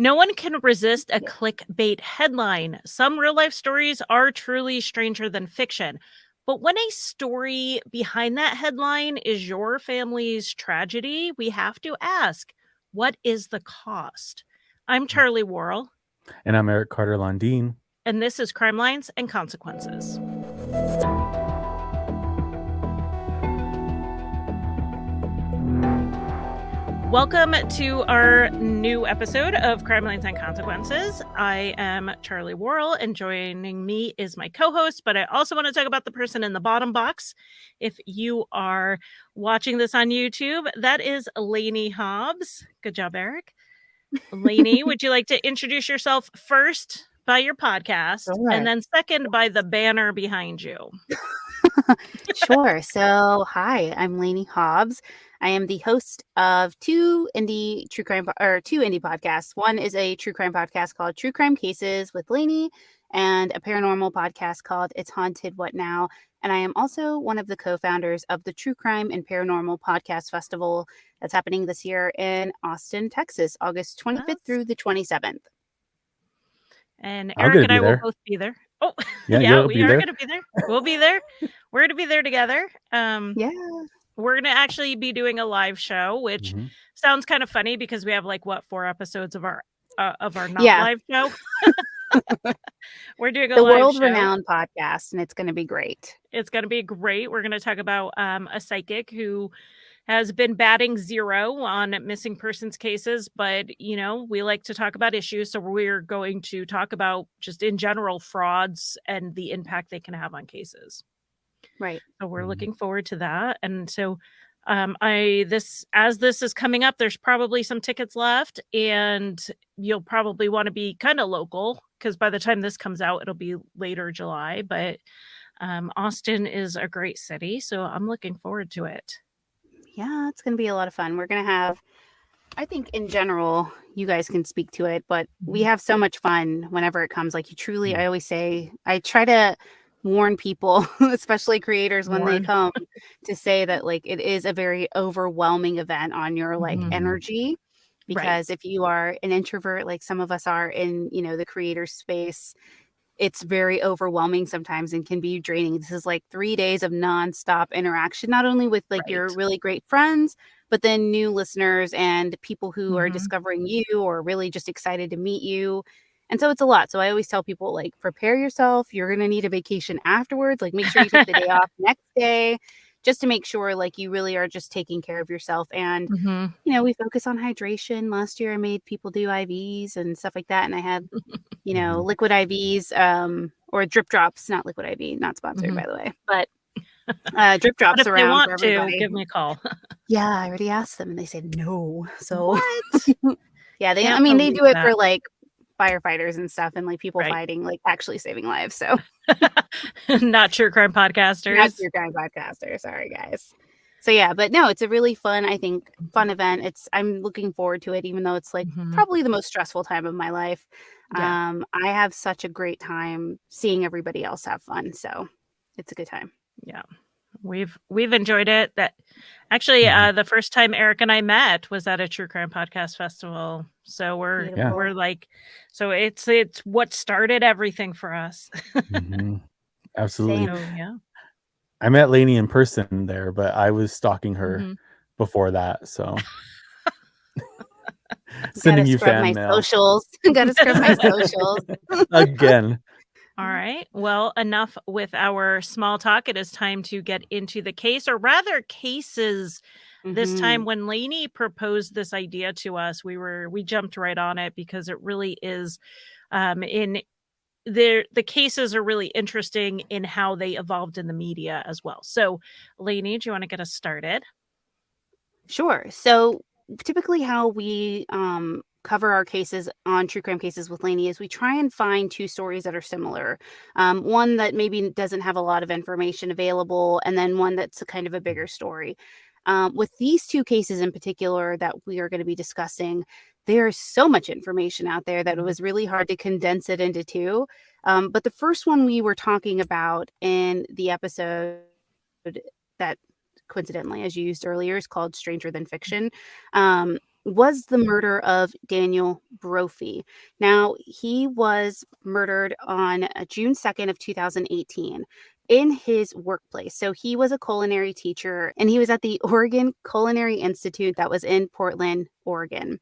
No one can resist a clickbait headline. Some real life stories are truly stranger than fiction. But when a story behind that headline is your family's tragedy, we have to ask, what is the cost? I'm Charlie Worrell, And I'm Eric Carter Lundeen. and this is Crime Lines and Consequences. Welcome to our new episode of Crime Lines and Consequences. I am Charlie Worrell, and joining me is my co-host, but I also want to talk about the person in the bottom box. If you are watching this on YouTube, that is Lainey Hobbs. Good job, Eric. Lainey, would you like to introduce yourself first by your podcast, and then second by the banner behind you? Sure. So, hi, I'm Lainey Hobbs. I am the host of two indie podcasts. One is a true crime podcast called True Crime Cases with Lainey, and a paranormal podcast called It's Haunted, What Now? And I am also one of the co-founders of the True Crime and Paranormal Podcast Festival that's happening this year in Austin, Texas, August 25th through the 27th. And Eric and I will both be there. Oh, yeah, we are going to be there. We'll be there. We're going to be there together. We're going to actually be doing a live show, which sounds kind of funny because we have 4 episodes of our live show. We're doing the world-renowned podcast, and it's going to be great. It's going to be great. We're going to talk about a psychic who has been batting 0 on missing persons cases, but we like to talk about issues, so we're going to talk about just in general frauds and the impact they can have on cases. Right. So we're looking forward to that. And so this is coming up, there's probably some tickets left, and you'll probably want to be kind of local because by the time this comes out, it'll be later July. But Austin is a great city, so I'm looking forward to it. Yeah, it's going to be a lot of fun. We're going to have, I think in general, you guys can speak to it, but we have so much fun whenever it comes. I always say, I try to warn people, especially creators when they come, to say that it is a very overwhelming event on your energy, because if you are an introvert, like some of us are in, the creator space, it's very overwhelming sometimes and can be draining. This is 3 days of nonstop interaction, not only with your really great friends, but then new listeners and people who are discovering you or really just excited to meet you. And so it's a lot. So I always tell people, prepare yourself. You're going to need a vacation afterwards. Make sure you take the day off next day, just to make sure you really are just taking care of yourself. And, we focus on hydration. Last year I made people do IVs and stuff like that. And I had, liquid IVs or drip drops, not liquid IV, not sponsored, by the way, but drip drops around. If they want to, give me a call. Yeah, I already asked them and they said no. So what? Yeah, they do it for firefighters and stuff and people fighting, actually saving lives. So not true crime podcasters. Not true crime podcasters. Sorry, guys. So yeah, but no, it's a really fun event. I'm looking forward to it, even though it's probably the most stressful time of my life. Yeah. I have such a great time seeing everybody else have fun. So it's a good time. Yeah. We've enjoyed it. That actually the first time Eric and I met was at a true crime podcast festival. So we're so it's what started everything for us. Absolutely. So, yeah. I met Lainey in person there, but I was stalking her before that. So sending you fan mail. Gotta scrub my socials again. All right. Well, enough with our small talk. It is time to get into the case, or rather cases. This time when Lainey proposed this idea to us, we jumped right on it because it really is the cases are really interesting in how they evolved in the media as well. So Lainey, do you want to get us started? Sure. So typically how we cover our cases on True Crime Cases with Lainey is we try and find 2 stories that are similar. One that maybe doesn't have a lot of information available, and then one that's kind of a bigger story. With these 2 cases in particular that we are going to be discussing, there's so much information out there that it was really hard to condense it into 2. But the first one we were talking about in the episode that coincidentally, as you used earlier, is called Stranger Than Fiction. was the murder of Daniel Brophy. Now, he was murdered on June 2nd of 2018 in his workplace. So he was a culinary teacher, and he was at the Oregon Culinary Institute that was in Portland, Oregon.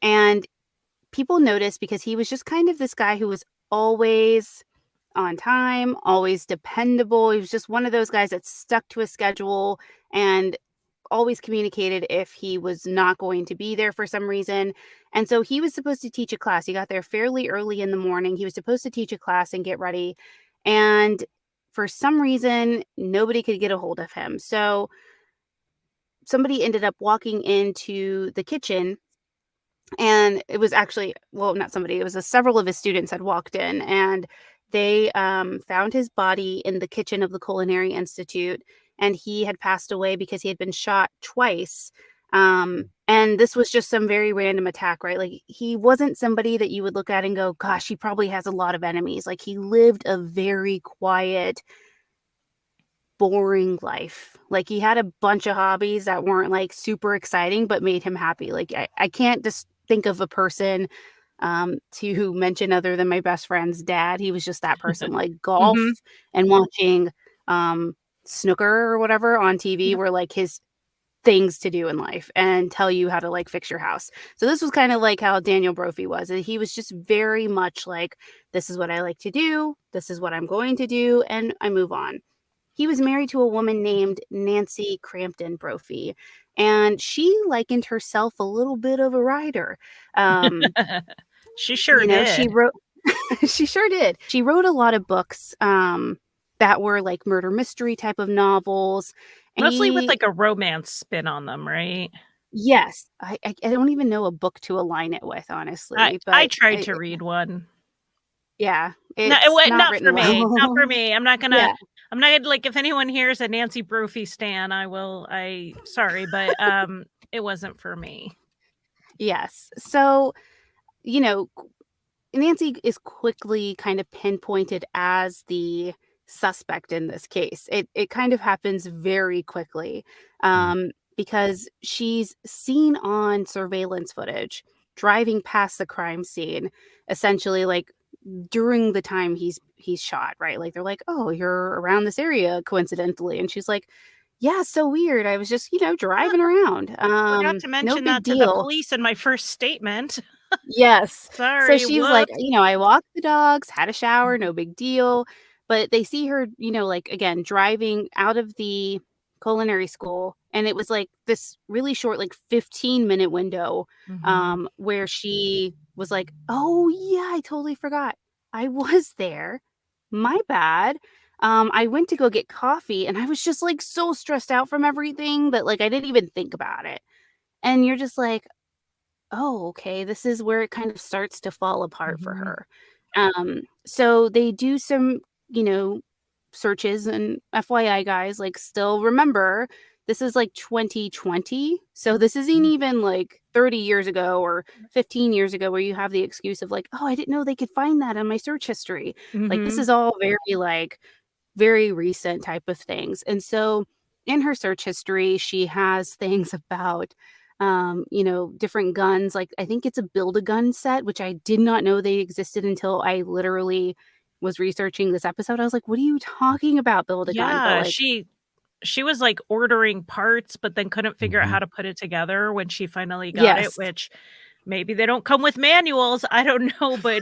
And people noticed because he was just kind of this guy who was always on time, always dependable. He was just one of those guys that stuck to a schedule and always communicated if he was not going to be there for some reason. And so he was supposed to teach a class. He got there fairly early in the morning. He was supposed to teach a class and get ready. And for some reason, nobody could get a hold of him. So somebody ended up walking into the kitchen, and it was actually, well, not somebody, it was several of his students had walked in, and they found his body in the kitchen of the Culinary Institute, and he had passed away because he had been shot twice. And this was just some very random attack, right? Like, he wasn't somebody that you would look at and go, gosh, he probably has a lot of enemies. Like, he lived a very quiet, boring life. Like, he had a bunch of hobbies that weren't like super exciting, but made him happy. Like, I can't just think of a person to mention other than my best friend's dad. He was just that person. Like, golf and watching snooker or whatever on TV were like his things to do in life, and tell you how to like fix your house. So this was kind of like how Daniel Brophy was. He was just very much like, this is what I like to do, this is what I'm going to do, and I move on. He was married to a woman named Nancy Crampton Brophy, and she likened herself a little bit of a writer. She sure did. She wrote she sure did. She wrote a lot of books that were like murder mystery type of novels. Mostly with like a romance spin on them, right? Yes. I don't even know a book to align it with, honestly. I tried to read one. Yeah. Not for me. Well. Not for me. I'm not gonna like, if anyone here's a Nancy Brophy stan, sorry, but it wasn't for me. Yes. So, Nancy is quickly kind of pinpointed as the suspect in this case. It kind of happens very quickly because she's seen on surveillance footage driving past the crime scene, essentially like during the time he's shot, right? Like, they're like, oh, you're around this area coincidentally. And she's like, yeah, so weird. I was just, driving around. Forgot to mention that to the police in my first statement. Yes. Sorry. So she's like, I walked the dogs, had a shower, no big deal. But they see her, like, again, driving out of the culinary school. And it was like this really short, like 15-minute window where she was like, oh, yeah, I totally forgot. I was there. My bad. I went to go get coffee, and I was just like so stressed out from everything that like I didn't even think about it. And you're just like, oh, okay, this is where it kind of starts to fall apart for her. So they do some, searches, and FYI, guys, like, still remember, this is like 2020. So this isn't even like 30 years ago or 15 years ago where you have the excuse of like, oh, I didn't know they could find that in my search history. Like, this is all very recent type of things. And so in her search history, she has things about different guns. Like, I think it's a Build-A-Gun set, which I did not know they existed until I literally was researching this episode. I was like, what are you talking about, Build-A-Gun? Yeah, like, she was like ordering parts, but then couldn't figure out how to put it together when she finally got it, which maybe they don't come with manuals. I don't know, but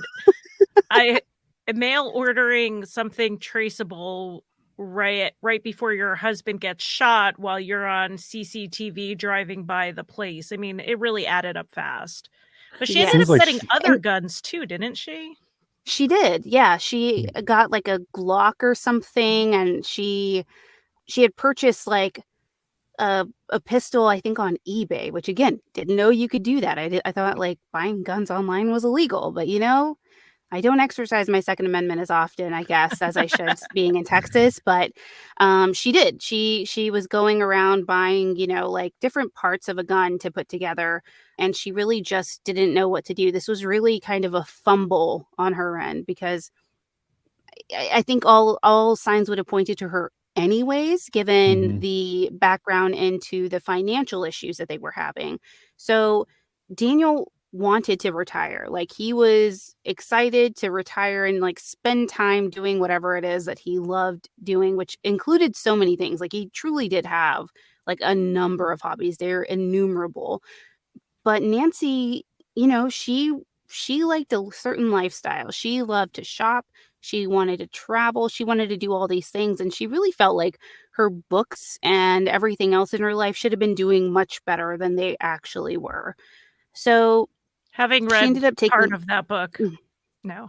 mail ordering something traceable right before your husband gets shot while you're on CCTV driving by the place. I mean, it really added up fast. But she ended up getting other guns too, didn't she? She did. Yeah, she got like a Glock or something, and she had purchased like a pistol, I think, on eBay, which, again, didn't know you could do that. I thought like buying guns online was illegal, but I don't exercise my Second Amendment as often, I guess, as I should, being in Texas. But she did. She was going around buying, like different parts of a gun to put together. And she really just didn't know what to do. This was really kind of a fumble on her end, because I think all signs would have pointed to her anyways, given the background into the financial issues that they were having. So Daniel wanted to retire. Like, he was excited to retire and like spend time doing whatever it is that he loved doing, which included so many things. Like, he truly did have like a number of hobbies. They're innumerable. But Nancy, she liked a certain lifestyle. She loved to shop. She wanted to travel. She wanted to do all these things. And she really felt like her books and everything else in her life should have been doing much better than they actually were. So having she read ended up part taking. of that book, no,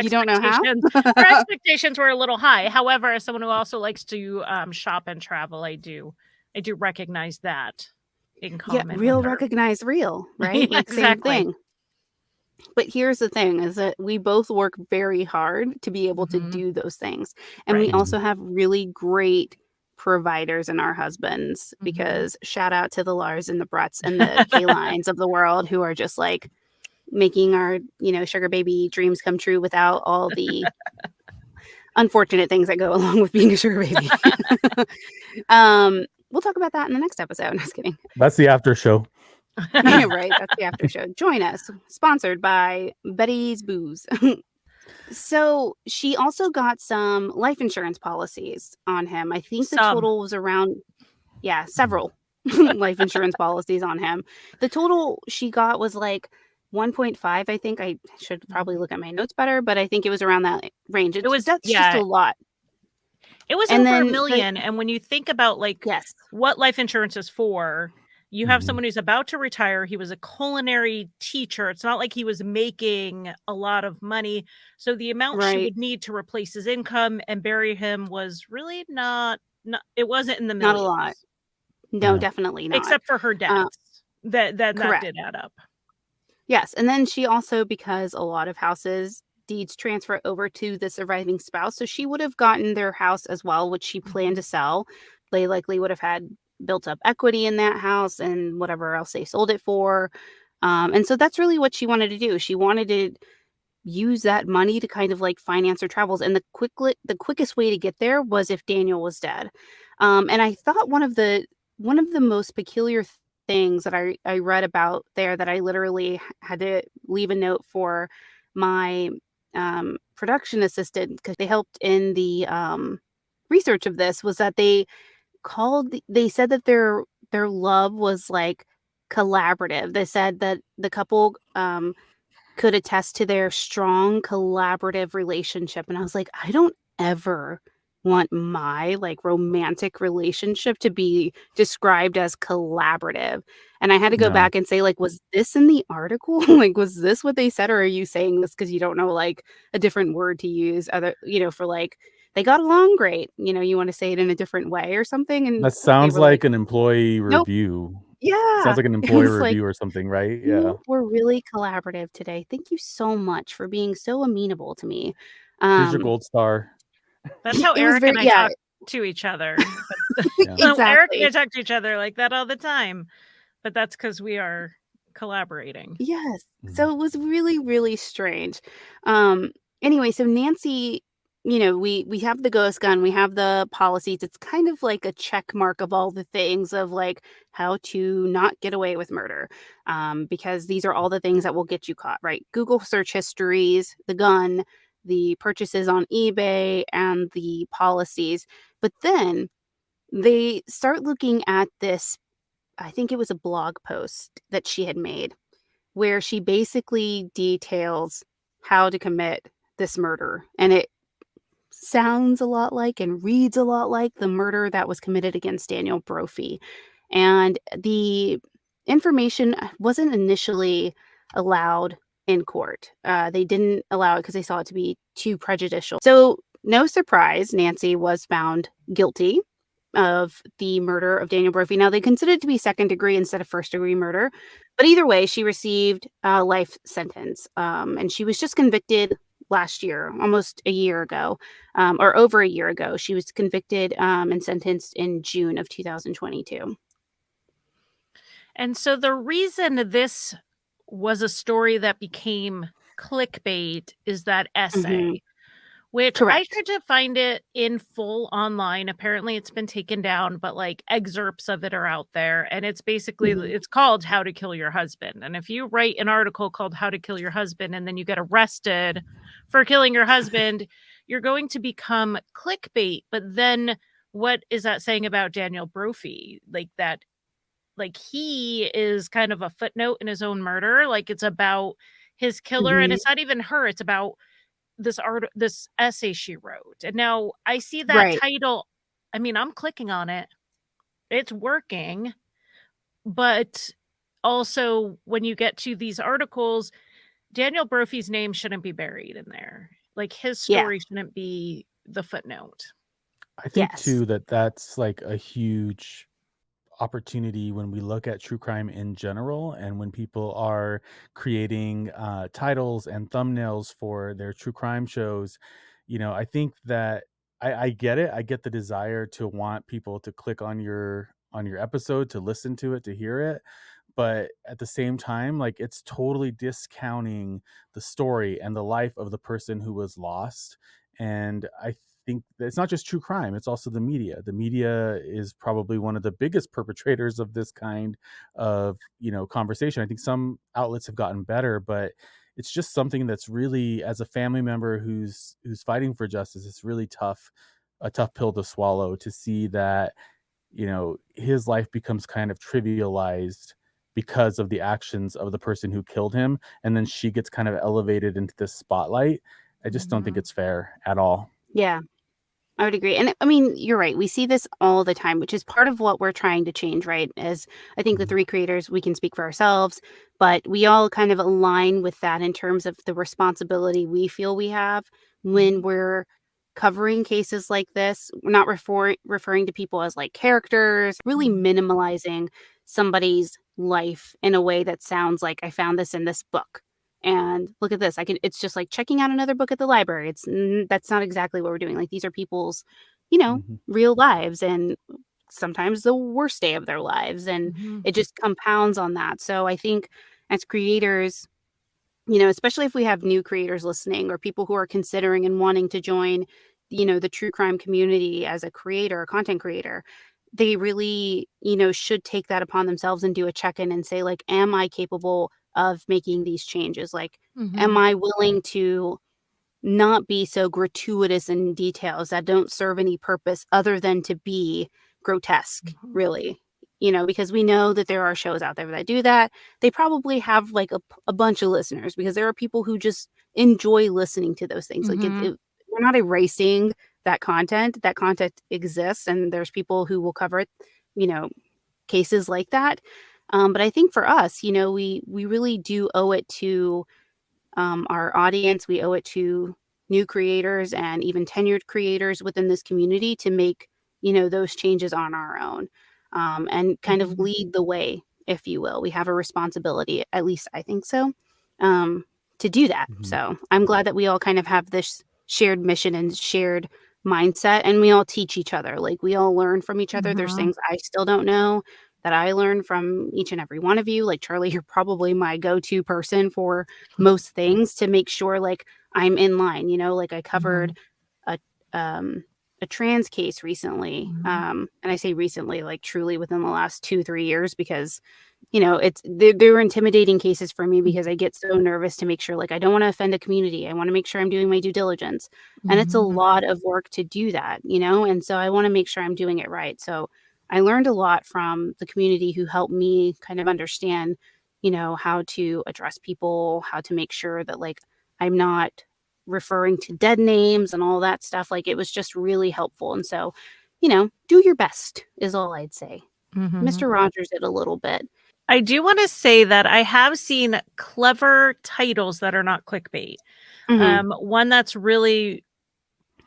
You don't know how? her expectations were a little high. However, as someone who also likes to shop and travel, I do recognize that in Yeah, common. real with her. recognize real, right? Yeah, Like, same exactly. thing. But here's the thing, is that we both work very hard to be able to Mhm. do those things. And we Right. also have really great providers in our husbands, Mhm. because shout out to the Lars and the Brutts and the K-lines of the world who are just like making our, sugar baby dreams come true without all the unfortunate things that go along with being a sugar baby. We'll talk about that in the next episode. I'm just kidding. That's the after show. Yeah, right. That's the after show. Join us. Sponsored by Betty's Booze. So she also got some life insurance policies on him. I think the total was around, several life insurance policies on him. The total she got was like 1.5. I think I should probably look at my notes better, but I think it was around that range. That's just a lot. It was And over then $1 million. And when you think about yes, what life insurance is for, you have someone who's about to retire. He was a culinary teacher. It's not like he was making a lot of money. So the amount she would need to replace his income and bury him was really not it wasn't in the millions. Not a lot. No, definitely not. Except for her deaths. That did add up. Yes. And then she also, because a lot of houses deeds transfer over to the surviving spouse, so she would have gotten their house as well, which she planned to sell. They likely would have had built up equity in that house and whatever else they sold it for. And so that's really what she wanted to do. She wanted to use that money to kind of like finance her travels. And the quickest way to get there was if Daniel was dead. And I thought one of the most peculiar things that I read about there, that I literally had to leave a note for my production assistant, because they helped in the research of this, was that they said that their love was like collaborative. They said that the couple could attest to their strong collaborative relationship. And I was like, I don't ever want my like romantic relationship to be described as collaborative. And I had to go back and say, like, was this in the article? Like, was this what they said? Or are you saying this because you don't know like a different word to use for like, they got along great, you want to say it in a different way or something? And that sounds like an employee nope. review. Yeah. Sounds like an employee review or something, right? Yeah. We're really collaborative today. Thank you so much for being so amenable to me. Here's your gold star. That's how Eric and I talk to each other. Exactly. Eric and I talk to each other like that all the time. But that's because we are collaborating. Yes. So it was really, really strange. Anyway, so Nancy, we have the ghost gun, we have the policies. It's kind of like a check mark of all the things of like how to not get away with murder. Because these are all the things that will get you caught, right? Google search histories, the gun, the purchases on eBay, and the policies. But then they start looking at this, I think it was a blog post that she had made, where she basically details how to commit this murder. And it sounds a lot like and reads a lot like the murder that was committed against Daniel Brophy. And the information wasn't initially allowed in court. They didn't allow it because they saw it to be too prejudicial. So, no surprise, Nancy was found guilty of the murder of Daniel Brophy. Now, they considered it to be second degree instead of first degree murder. But either way, she received a life sentence. And she was just convicted last year, almost a year ago, or over a year ago. She was convicted and sentenced in June of 2022. And so the reason this was a story that became clickbait is that essay, which I Correct. tried to find it in full online. Apparently it's been taken down, but like excerpts of it are out there. And it's basically, Mhm. it's called How to Kill Your Husband. And if you write an article called How to Kill Your Husband and then you get arrested for killing your husband, you're going to become clickbait. But then what is that saying about Daniel Brophy? Like that, like he is kind of a footnote in his own murder. Like it's about his killer, and Mhm. it's not even her. It's about this essay she wrote. And now I see that Right. title. I mean, I'm clicking on it. It's working. But also when you get to these articles, Daniel Brophy's name shouldn't be buried in there. Like his Yeah. story shouldn't be the footnote. I think Yes. too that that's like a huge opportunity when we look at true crime in general, and when people are creating titles and thumbnails for their true crime shows. I think that I get it. I get the desire to want people to click on your episode, to listen to it, to hear it. But at the same time, like, it's totally discounting the story and the life of the person who was lost. And I think that it's not just true crime, it's also the media. The media is probably one of the biggest perpetrators of this kind of, conversation. I think some outlets have gotten better, but it's just something that's really, as a family member who's fighting for justice, it's really tough, a tough pill to swallow, to see that, his life becomes kind of trivialized because of the actions of the person who killed him, and then she gets kind of elevated into this spotlight. I just don't think Mhm. it's fair at all. Yeah. I would agree. And I mean, you're right. We see this all the time, which is part of what we're trying to change, right? As I think the Mhm, three creators, we can speak for ourselves, but we all kind of align with that in terms of the responsibility we feel we have when Mhm. we're covering cases like this. We're not referring to people as like characters, really Mhm. minimalizing somebody's life in a way that sounds like I found this in this book. And look at this. It's just like checking out another book at the library. That's not exactly what we're doing. Like these are people's, mhm, real lives and sometimes the worst day of their lives. And Mhm. it just compounds on that. So I think as creators, especially if we have new creators listening or people who are considering and wanting to join, the true crime community as a creator, a content creator, they really, should take that upon themselves and do a check-in and say, like, am I capable of making these changes? Like, am Mhm. I willing to not be so gratuitous in details that don't serve any purpose other than to be grotesque, Mhm. really. Because we know that there are shows out there that do that. They probably have like a bunch of listeners because there are people who just enjoy listening to those things. Like Mhm. we're not erasing that content. That content exists, and there's people who will cover it. You know, cases like that. But I think for us, we really do owe it to our audience. We owe it to new creators and even tenured creators within this community to make, those changes on our own and kind of Mhm. lead the way, if you will. We have a responsibility, at least I think so, um, to do that. mhm, So I'm glad that we all kind of have this shared mission and shared mindset, and we all teach each other. Like we all learn from each other. There's Mhm. things I still don't know that I learn from each and every one of you. Like Charlie, you're probably my go-to person for most things to make sure like I'm in line, like I covered Mhm. a um a trans case recently. Mhm. And I say recently, like truly within the last 2-3 years because they were intimidating cases for me because I get so nervous to make sure like I don't want to offend a community. I want to make sure I'm doing my due diligence. And it's a Mhm. lot of work to do that, and so I want to make sure I'm doing it right. So I learned a lot from the community who helped me kind of understand how to address people, how to make sure that like I'm not referring to dead names and all that stuff. Like it was just really helpful. And so, do your best is all I'd say. Mhm. Mr. Rogers did a little bit. I do want to say that I have seen clever titles that are not clickbait. Hmm. One that's really,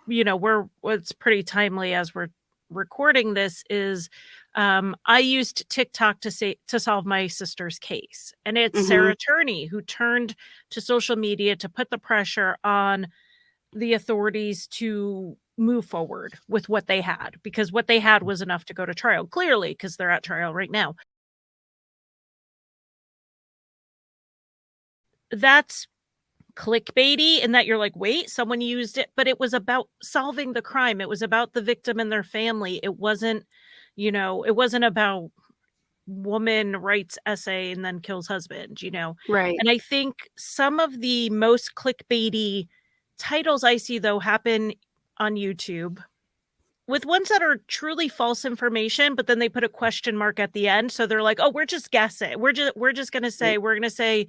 what's pretty timely as we're recording this is I used TikTok to solve my sister's case. And it's Hmm. Sarah Turney who turned to social media to put the pressure on the authorities to move forward with what they had, because what they had was enough to go to trial, clearly, because they're at trial right now. That's clickbaity in that you're like, wait, someone used it, but it was about solving the crime. It was about the victim and their family. It wasn't, it wasn't about woman writes essay and then kills husband, Right. And I think some of the most clickbaity titles I see though happen on YouTube with ones that are truly false information, but then they put a question mark at the end. So they're like, oh, we're just guessing. We're just gonna say,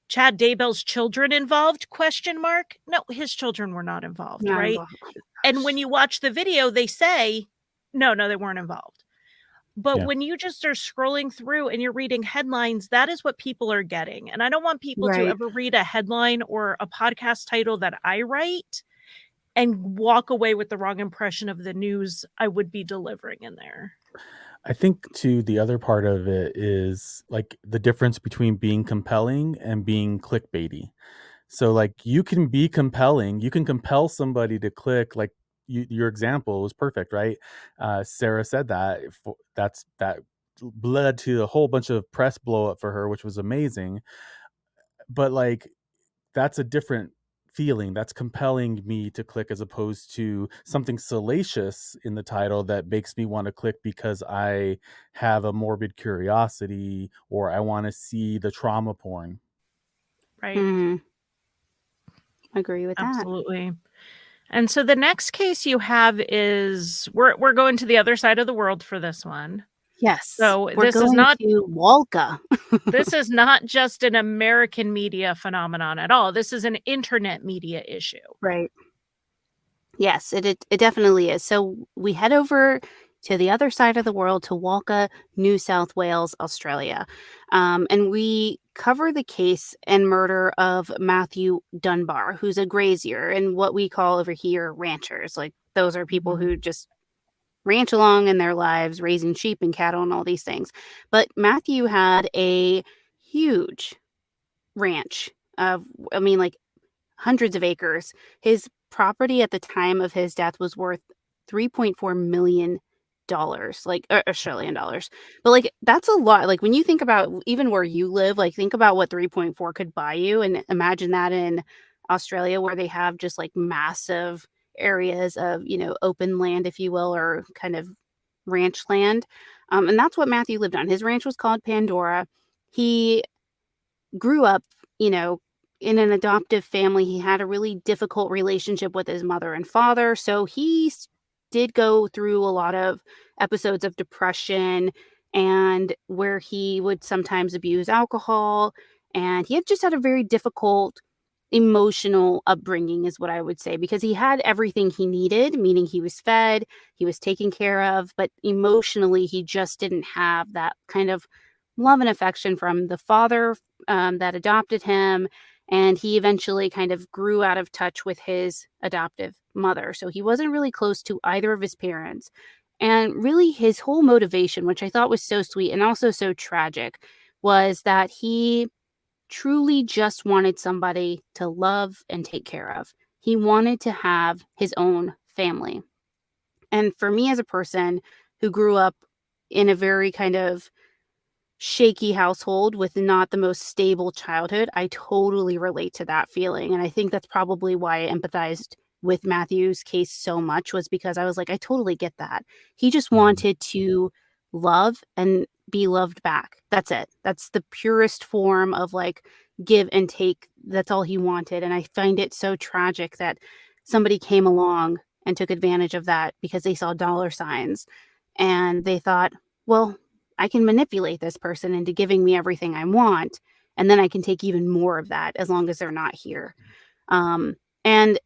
Chad Daybell's children involved, question mark. No, his children were not involved, Not right? involved. Oh, And when you watch the video, they say, no, they weren't involved. But Yeah. when you just are scrolling through and you're reading headlines, that is what people are getting. And I don't want people to Right. ever read a headline or a podcast title that I write and walk away with the wrong impression of the news I would be delivering in there. I think too the other part of it is like the difference between being compelling and being clickbaity. So like you can be compelling, you can compel somebody to click. Like your example was perfect, right? Sarah said that that led to a whole bunch of press blow up for her, which was amazing. But like that's a different feeling. That's compelling me to click as opposed to something salacious in the title that makes me want to click because I have a morbid curiosity or I want to see the trauma porn. Right. Mhm. Agree with that. Absolutely. And so the next case you have is we're going to the other side of the world for this one. Yes. So We're this is going not to Walka. this is not just an American media phenomenon at all. This is an internet media issue. Right. Yes, it definitely is. So we head over to the other side of the world to Walka, New South Wales, Australia. And we cover the case and murder of Matthew Dunbar, who's a grazier and what we call over here ranchers. Like those are people Mhm. who just ranch along in their lives, raising sheep and cattle and all these things. But Matthew had a huge ranch of, like hundreds of acres. His property at the time of his death was worth $3.4 million, like Australian dollars. But like that's a lot. Like when you think about even where you live, like think about what 3.4 could buy you, and imagine that in Australia where they have just like massive areas of open land, if you will, or kind of ranch land. And that's what Matthew lived on. His ranch was called Pandora. He grew up, in an adoptive family. He had a really difficult relationship with his mother and father. So did go through a lot of episodes of depression and where he would sometimes abuse alcohol. And he had just had a very difficult emotional upbringing, is what I would say, because he had everything he needed, meaning he was fed, he was taken care of, but emotionally, he just didn't have that kind of love and affection from the father that adopted him. And he eventually kind of grew out of touch with his adoptive mother. So he wasn't really close to either of his parents. And really, his whole motivation, which I thought was so sweet and also so tragic, was that he truly just wanted somebody to love and take care of. He wanted to have his own family. And for me, as a person who grew up in a very kind of shaky household with not the most stable childhood, I totally relate to that feeling. And I think that's probably why I empathized with Matthew's case so much, was because I was like, I totally get that. He just wanted to love and be loved back. That's it. That's the purest form of like give and take. That's all he wanted. And I find it so tragic that somebody came along and took advantage of that because they saw dollar signs and they thought, well, I can manipulate this person into giving me everything I want, and then I can take even more of that as long as they're not here. And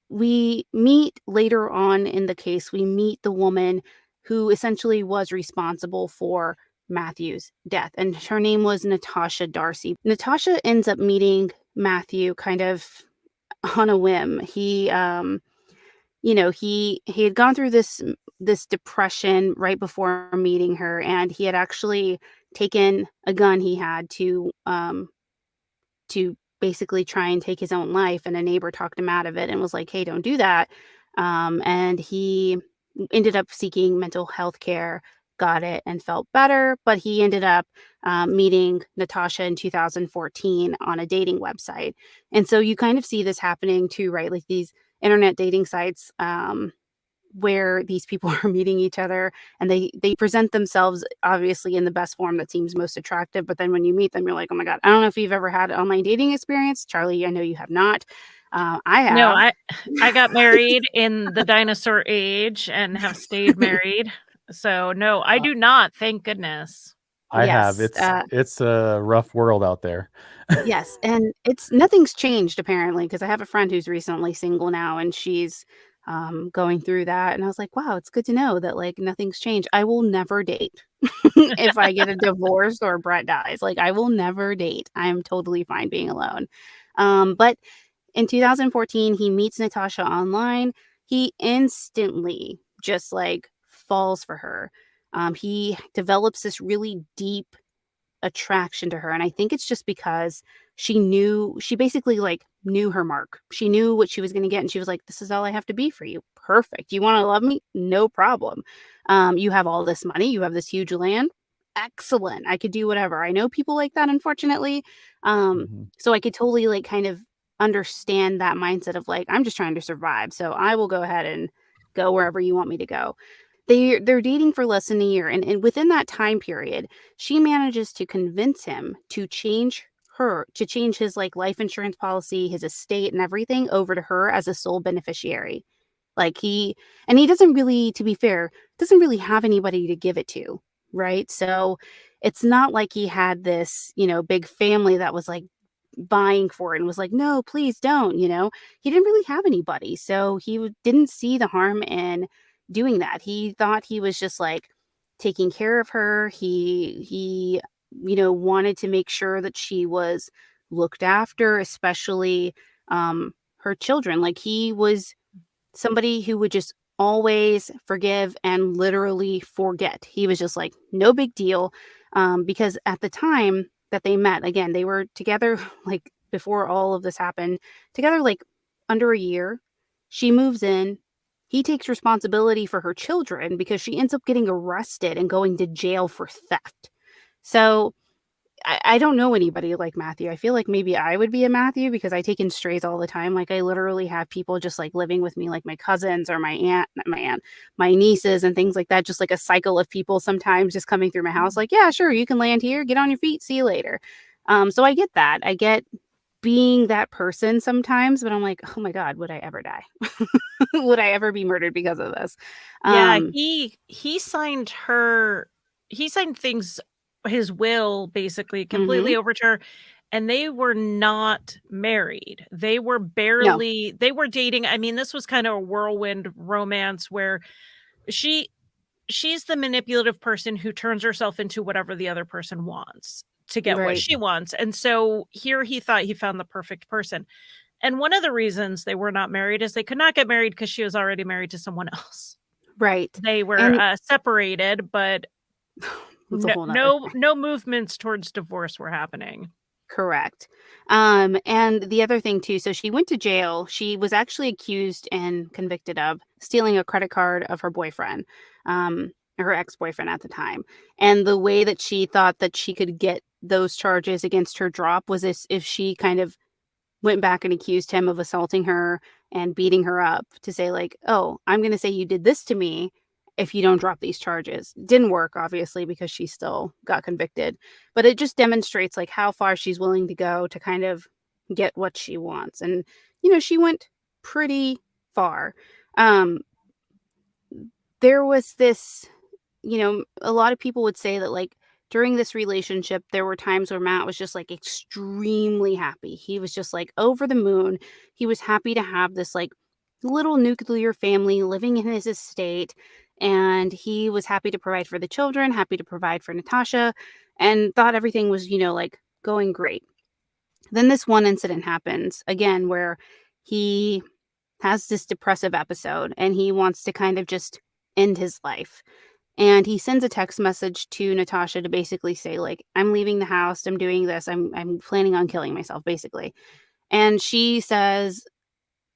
we meet later on in the case, we meet the woman who essentially was responsible for Matthew's death, and her name was Natasha Darcy. Natasha ends up meeting Matthew kind of on a whim. He he had gone through this depression right before meeting her, and he had actually taken a gun he had to basically try and take his own life, and a neighbor talked him out of it and was like, hey, don't do that. And he ended up seeking mental health care got it and felt better, but he ended up meeting Natasha in 2014 on a dating website. And so you kind of see this happening too, right? Like these internet dating sites where these people are meeting each other, and they present themselves obviously in the best form that seems most attractive, but then when you meet them, you're like, oh my God. I don't know if you've ever had an online dating experience. Charlie, I know you have not. I No, have. I got married in the dinosaur age and have stayed married. So no, I Uh, do not, thank goodness. I have. Yes. It's a rough world out there. Yes, and it's nothing's changed apparently, because I have a friend who's recently single now, and she's going through that, and I was like, wow, it's good to know that like nothing's changed. I will never date if I get a divorce or Brett dies. Like I will never date. I am totally fine being alone. But in 2014, he meets Natasha online. He instantly just like falls for her. He develops this really deep attraction to her, and I think it's just because she basically like knew her mark. She knew what she was going to get, and she was like, this is all I have to be for you. Perfect. You want to love me? No problem. You have all this money, you have this huge land. Excellent. I could do whatever. I know people like that, unfortunately. Mhm. So I could totally like kind of understand that mindset of like, I'm just trying to survive, so I will go ahead and go wherever you want me to go. They're dating for less than a year, and within that time period, she manages to convince him to change his like life insurance policy, his estate, and everything over to her as a sole beneficiary. Like he doesn't really, to be fair, doesn't really have anybody to give it to, right? So it's not like he had this, big family that was like vying for it and was like, no, please don't, he didn't really have anybody. So didn't see the harm in doing that. He thought he was just like taking care of her. He wanted to make sure that she was looked after, especially her children. Like he was somebody who would just always forgive and literally forget. He was just like, no big deal. Because at the time that they met, again, they were together like before all of this happened, together like under a year. She moves in. He takes responsibility for her children because she ends up getting arrested and going to jail for theft. So I don't know anybody like Matthew. I feel like maybe I would be a Matthew because I take in strays all the time. Like I literally have people just like living with me, like my cousins or my nieces and things like that. Just like a cycle of people sometimes just coming through my house. Like, yeah, sure, you can land here, get on your feet, see you later. So I get that. I get being that person sometimes, but I'm like, oh my God, would I ever die? Would I ever be murdered because of this? Yeah, Um, he signed things, his will basically mhm. completely over to her, and they were not married. They were No, they were dating. I mean, this was kind of a whirlwind romance where she she's the manipulative person who turns herself into whatever the other person wants to get what right, she wants. And so here he thought he found the perfect person. And one of the reasons they were not married is they could not get married because she was already married to someone else. right. They were And separated, but it's a whole nother thing. no movements towards divorce were happening. Correct. And the other thing too, so she went to jail. She was actually accused and convicted of stealing a credit card of her boyfriend, her ex-boyfriend at the time. And the way that she thought that she could get those charges against her drop was if she kind of went back and accused him of assaulting her and beating her up to say like, "Oh, I'm going to say you did this to me if you don't drop these charges." Didn't work obviously because she still got convicted, but it just demonstrates like how far she's willing to go to kind of get what she wants. And she went pretty far. Um there was this, a lot of people would say that like during this relationship, there were times where Matt was just like extremely happy. He was just like over the moon. He was happy to have this like little nuclear family living in his estate. And he was happy to provide for the children, happy to provide for Natasha, and thought everything was, like going great. Then this one incident happens again where he has this depressive episode and he wants to kind of just end his life. And he sends a text message to Natasha to basically say, like, I'm leaving the house, I'm doing this, I'm planning on killing myself, basically. And she says,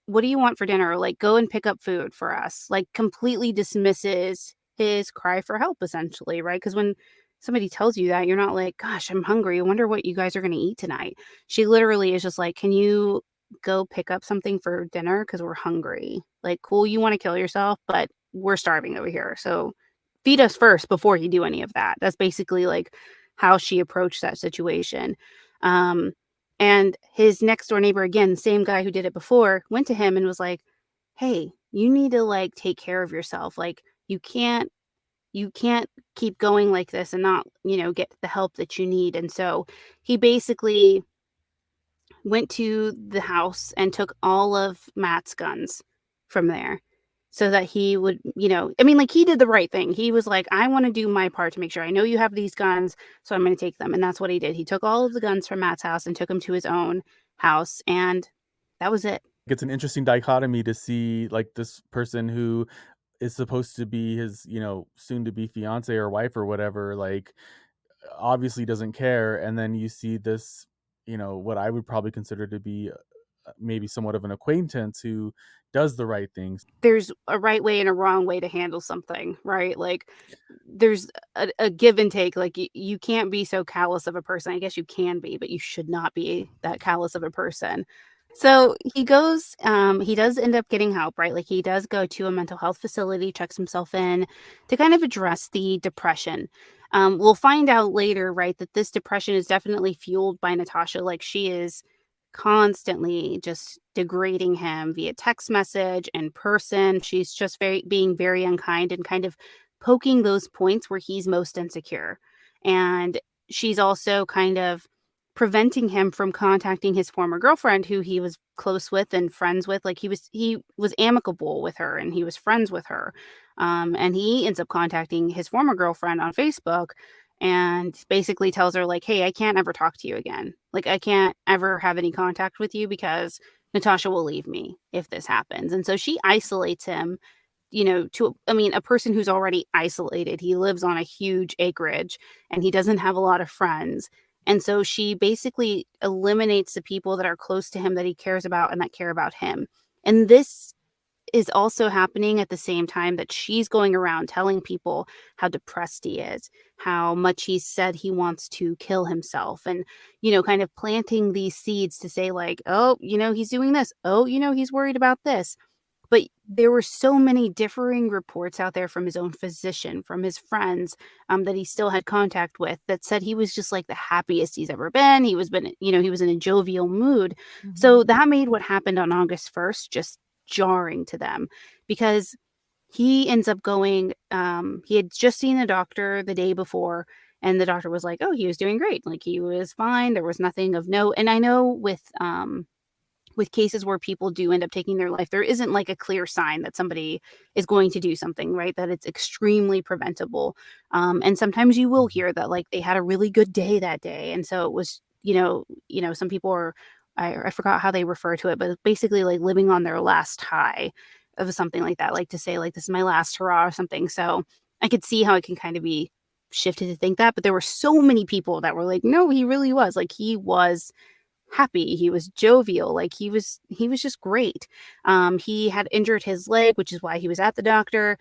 what do you want for dinner? Like, go and pick up food for us. Like, completely dismisses his cry for help, essentially, right? Because when somebody tells you that, you're not like, gosh, I'm hungry. I wonder what you guys are going to eat tonight. She literally is just like, can you go pick up something for dinner? Because we're hungry. Like, cool, you want to kill yourself, but we're starving over here. So feed us first before you do any of that. That's basically like how she approached that situation. Um, and his next door neighbor, again, same guy who did it before, went to him and was like, hey, you need to like take care of yourself. Like you can't keep going like this and not, get the help that you need. And so he basically went to the house and took all of Matt's guns from there so that he would, I mean, like he did the right thing. He was like, I want to do my part to make sure I know you have these guns, so I'm going to take them. And that's what he did. He took all of the guns from Matt's house and took them to his own house. And that was it. It's an interesting dichotomy to see like this person who is supposed to be his, soon to be fiance or wife or whatever, like obviously doesn't care. And then you see this, what I would probably consider to be maybe somewhat of an acquaintance who does the right things. There's a right way and a wrong way to handle something, right? Like there's a give and take. Like you can't be so callous of a person. I guess you can be, but you should not be that callous of a person. So he goes, he does end up getting help, right? Like he does go to a mental health facility, checks himself in to kind of address the depression. We'll find out later, right, that this depression is definitely fueled by Natasha. Like she is constantly just degrading him via text message, in person. She's just being very unkind and kind of poking those points where he's most insecure. And she's also kind of preventing him from contacting his former girlfriend who he was close with and friends with. Like he was amicable with her and he was friends with her. And he ends up contacting his former girlfriend on Facebook and basically tells her like, hey, I can't ever talk to you again. Like I can't ever have any contact with you because Natasha will leave me if this happens. And so she isolates him, a person who's already isolated. He lives on a huge acreage and he doesn't have a lot of friends. And so she basically eliminates the people that are close to him that he cares about and that care about him. And this is also happening at the same time that she's going around telling people how depressed he is, how much he said he wants to kill himself, and, kind of planting these seeds to say, like, oh, he's doing this. Oh, he's worried about this. But there were so many differing reports out there from his own physician, from his friends, that he still had contact with that said he was just like the happiest he's ever been. He was in a jovial mood. Mhm. So that made what happened on August 1st just jarring to them because he ends up going, he had just seen a doctor the day before and the doctor was like, oh, he was doing great. Like he was fine. There was nothing of note. And I know with cases where people do end up taking their life, there isn't like a clear sign that somebody is going to do something, right? That it's extremely preventable. And sometimes you will hear that like they had a really good day that day. And so it was, some people are, I forgot how they refer to it, but basically like living on their last high of something like that, like to say like, this is my last hurrah or something. So I could see how it can kind of be shifted to think that, but there were so many people that were like, no, he really was like, he was happy, he was jovial, like he was just great. He had injured his leg, which is why he was at the doctor.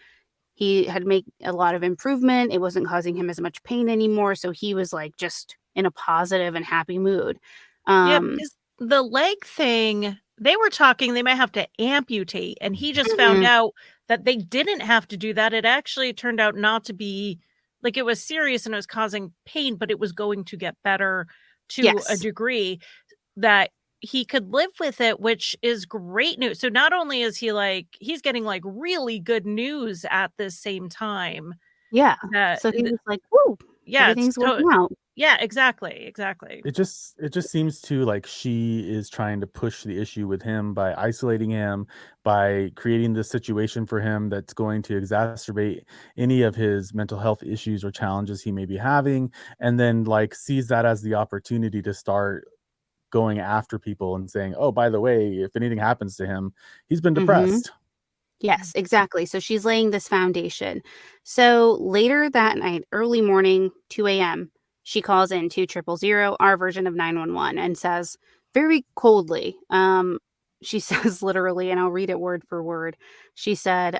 He had made a lot of improvement. It wasn't causing him as much pain anymore, so he was like just in a positive and happy mood. Yeah, because the leg thing, they were talking they might have to amputate, and he just found out that they didn't have to do that. It actually turned out not to be like it was serious and it was causing pain, but it was going to get better to a Yes. degree that he could live with it, which is great news. So not only is he like he's getting like really good news at the same time Yeah. that So he was like, woo, yeah, it's everything's working out. yeah, exactly. It just seems to like she is trying to push the issue with him by isolating him, by creating this situation for him that's going to exacerbate any of his mental health issues or challenges he may be having, and then like sees that as the opportunity to start going after people and saying, "Oh, by the way, if anything happens to him, he's been depressed." Yes, exactly. So she's laying this foundation. So later that night, early morning, 2 a.m., she calls in 2000, our version of 911, and says very coldly, she says literally, and I'll read it word for word. She said,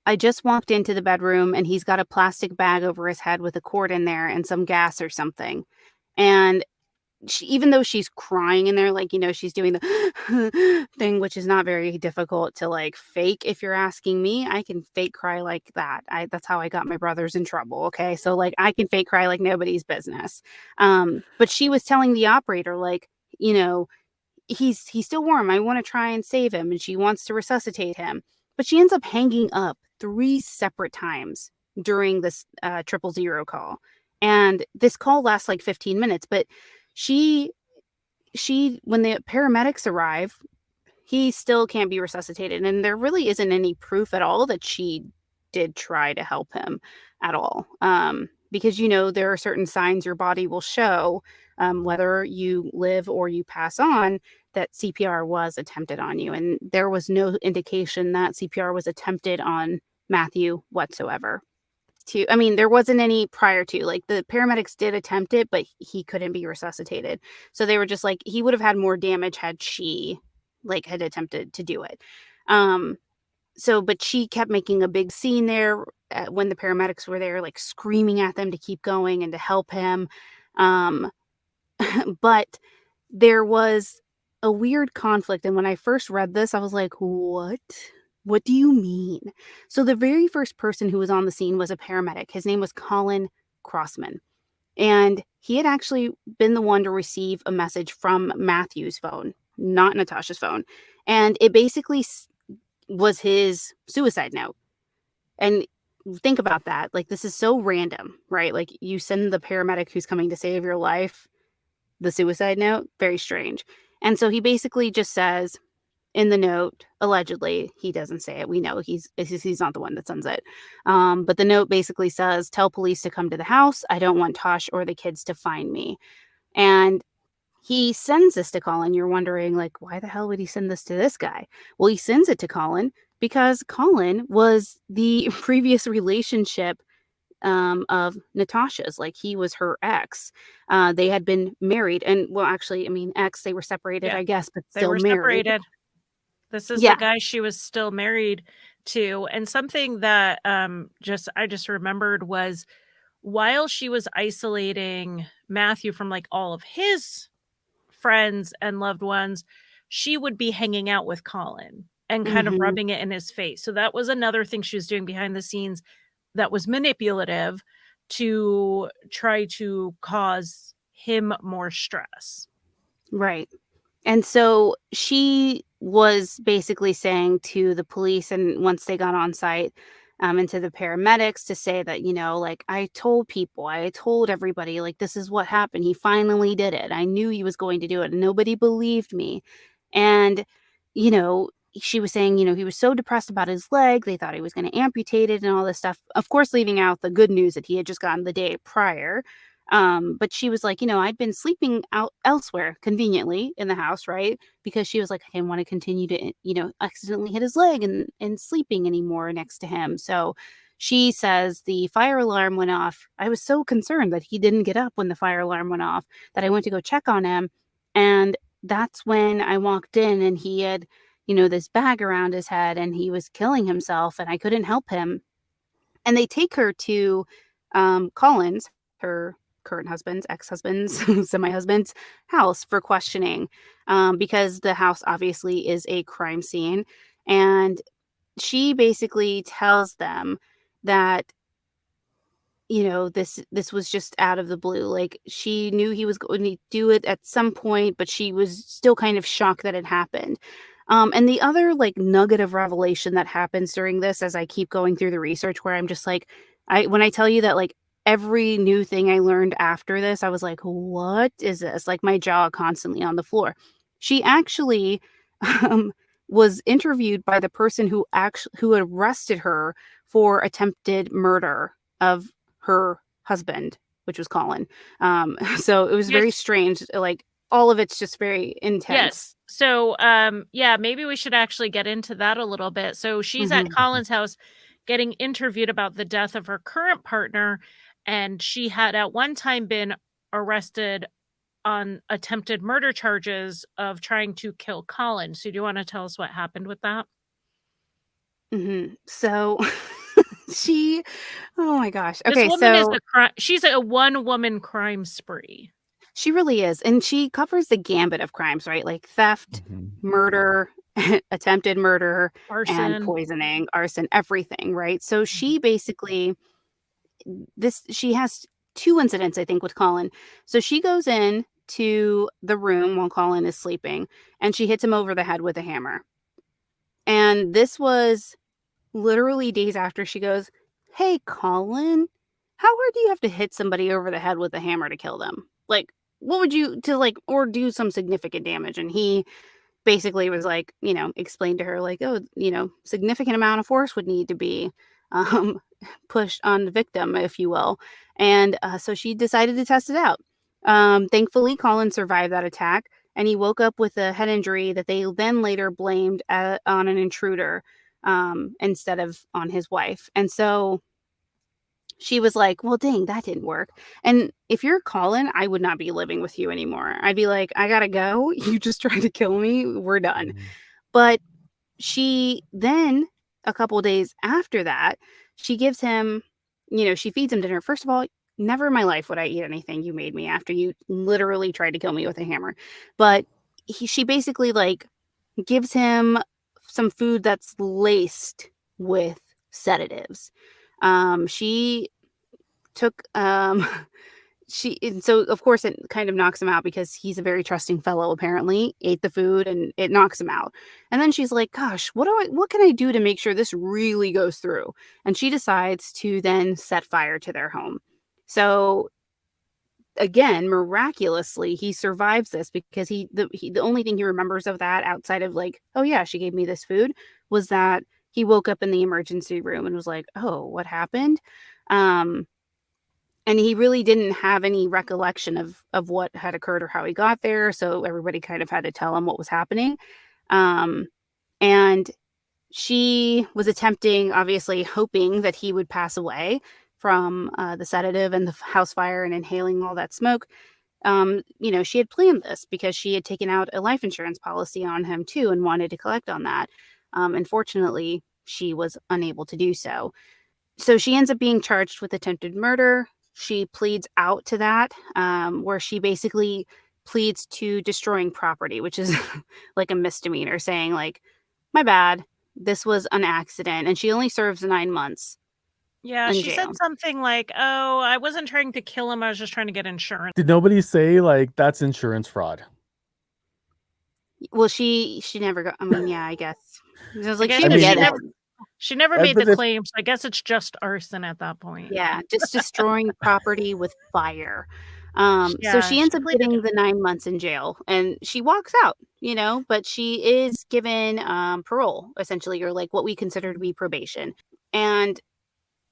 I just walked into the bedroom and he's got a plastic bag over his head with a cord in there and some gas or something. And even though she's crying in there, like, she's doing the thing, which is not very difficult to like fake. If you're asking me, I can fake cry like that. That's how I got my brothers in trouble. Okay. So like I can fake cry like nobody's business. But she was telling the operator, like, he's still warm. I want to try and save him. And she wants to resuscitate him. But she ends up hanging up 3 separate times during this 000 call. And this call lasts like 15 minutes. But she, when the paramedics arrive, he still can't be resuscitated. And there really isn't any proof at all that she did try to help him at all. Because, there are certain signs your body will show, whether you live or you pass on, that CPR was attempted on you. And there was no indication that CPR was attempted on Matthew whatsoever. There wasn't any prior to, like, the paramedics did attempt it, but he couldn't be resuscitated. So they were just like, he would have had more damage had she had attempted to do it. But she kept making a big scene there when the paramedics were there, like screaming at them to keep going and to help him. But there was a weird conflict. And when I first read this, I was like, what? What do you mean? So the very first person who was on the scene was a paramedic. His name was Colin Crossman. And he had actually been the one to receive a message from Matthew's phone, not Natasha's phone. And it basically was his suicide note. And think about that. Like, this is so random, right? Like, you send the paramedic who's coming to save your life the suicide note. Very strange. And so he basically just says in the note, allegedly, he doesn't say it. We know he's not the one that sends it. But the note basically says, tell police to come to the house. I don't want Tosh or the kids to find me. And he sends this to Colin. You're wondering, like, why the hell would he send this to this guy? Well, he sends it to Colin because Colin was the previous relationship of Natasha's. Like, he was her ex. They had been married. And, well, actually, ex, they were separated, Yeah, I guess, but they still were married. separated. This is the guy she was still married to. And something that I just remembered was, while she was isolating Matthew from like all of his friends and loved ones, she would be hanging out with Colin and kind of rubbing it in his face. So that was another thing she was doing behind the scenes that was manipulative to try to cause him more stress. Right. And so she was basically saying to the police, and once they got on site, and to the paramedics, to say that, like, I told everybody, like, this is what happened. He finally did it. I knew he was going to do it, and nobody believed me. And, she was saying, he was so depressed about his leg. They thought he was going to amputate it and all this stuff. Of course, leaving out the good news that he had just gotten the day prior. But she was like, I'd been sleeping out elsewhere conveniently in the house, right? Because she was like, I didn't want to continue to, accidentally hit his leg and sleeping anymore next to him. So she says the fire alarm went off. I was so concerned that he didn't get up when the fire alarm went off that I went to go check on him. And that's when I walked in and he had, this bag around his head and he was killing himself and I couldn't help him. And they take her to Collins, her current husband's, ex-husband's, semi-husband's house for questioning, because the house obviously is a crime scene. And she basically tells them that, this was just out of the blue. Like, she knew he was going to do it at some point, but she was still kind of shocked that it happened. And the other like nugget of revelation that happens during this, as I keep going through the research, where I'm just like, when I tell you that, like, every new thing I learned after this, I was like, what is this? Like, my jaw constantly on the floor. She actually was interviewed by the person who arrested her for attempted murder of her husband, which was Colin. So it was very strange. Like, all of it's just very intense. Yes. So, maybe we should actually get into that a little bit. So she's at Colin's house getting interviewed about the death of her current partner. And she had at one time been arrested on attempted murder charges of trying to kill Colin. So do you want to tell us what happened with that? So She, oh my gosh. This Okay, woman is so she's a one-woman crime spree. she really is. And she covers the gambit of crimes, right? Like theft, Mhm. murder, attempted murder, and Arson. poisoning, arson, everything, right? So she basically she has 2 incidents, I think, with Colin. So she goes in to the room while Colin is sleeping, and she hits him over the head with a hammer. And this was literally days after she goes, "Hey, Colin, how hard do you have to hit somebody over the head with a hammer to kill them? Like, what would you to like or do some significant damage?" And he basically was like, explained to her like, "Oh, significant amount of force would need to be um pushed on the victim, if you will." And so she decided to test it out. Thankfully, Colin survived that attack, and he woke up with a head injury that they then later blamed on an intruder instead of on his wife. And so she was like, "Well, dang, that didn't work." And if you're Colin, I would not be living with you anymore. I'd be like, "I gotta go. You just tried to kill me. We're done." Mhm. But she then, a couple days after that, she gives him, she feeds him dinner. First of all, never in my life would I eat anything you made me after you literally tried to kill me with a hammer. But she basically like gives him some food that's laced with sedatives. She took she and so of course it kind of knocks him out because he's a very trusting fellow, apparently ate the food and it knocks him out. And then she's like, "Gosh, what can I do to make sure this really goes through?" And she decides to then set fire to their home. So again, miraculously, he survives this because the only thing he remembers of that outside of like, "Oh yeah, she gave me this food," was that he woke up in the emergency room and was like, "Oh, what happened?" Um and he really didn't have any recollection of what had occurred or how he got there, so everybody kind of had to tell him what was happening. Um, and she was attempting, obviously hoping that he would pass away from, the sedative and the house fire and inhaling all that smoke. She had planned this because she had taken out a life insurance policy on him too and wanted to collect on that. Unfortunately, she was unable to do so. So she ends up being charged with attempted murder. She pleads out to that, where she basically pleads to destroying property, which is like a misdemeanor, saying like, "My bad, this was an accident," and she only serves 9 months Yeah, in she said jail. something like, "Oh, I wasn't trying to kill him. I was just trying to get insurance." Did nobody say like that's insurance fraud? Well, she never got. I mean, yeah, I guess it was I like guess she I didn't because mean, get it. she never made but the if claim, so I guess it's just arson at that point. Yeah, just destroying property with fire. So Yeah, she ends she up pleaded. getting the 9 months in jail and she walks out, but she is given parole, essentially, or like what we consider to be probation. And